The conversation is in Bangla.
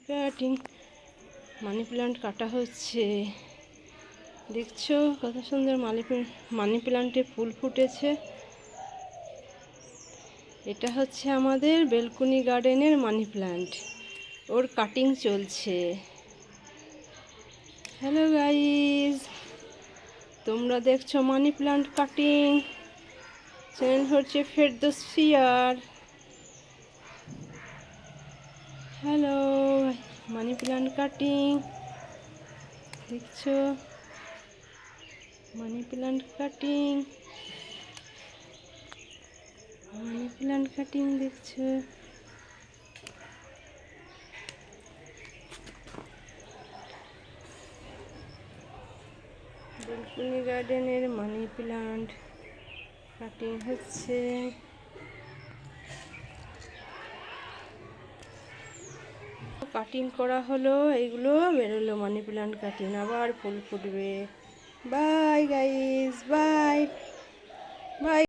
কাটিং মানি প্ল্যান্ট কাটা হচ্ছে। দেখছো কত সুন্দর মানি প্ল্যান্টে ফুল ফুটেছে। এটা হচ্ছে আমাদের বেলকুনি গার্ডেনের মানি প্ল্যান্ট, ওর কাটিং চলছে। হ্যালো গাইস, তোমরা দেখছো মানি প্ল্যান্ট কাটিং। চ্যানেল হচ্ছে ফেরদৌসী আর। হ্যালো, মানি প্ল্যান্ট কাটিং দেখছো, money plant cutting, money plant cutting দেখছো। বেলকুনি গার্ডেনের মানি প্ল্যান্ট কাটিং হচ্ছে। কাটিং করা হলো, এইগুলো বেরোলো মানি প্ল্যান্ট কাটিং, আবার ফুল ফুটবে। Bye guys, bye bye.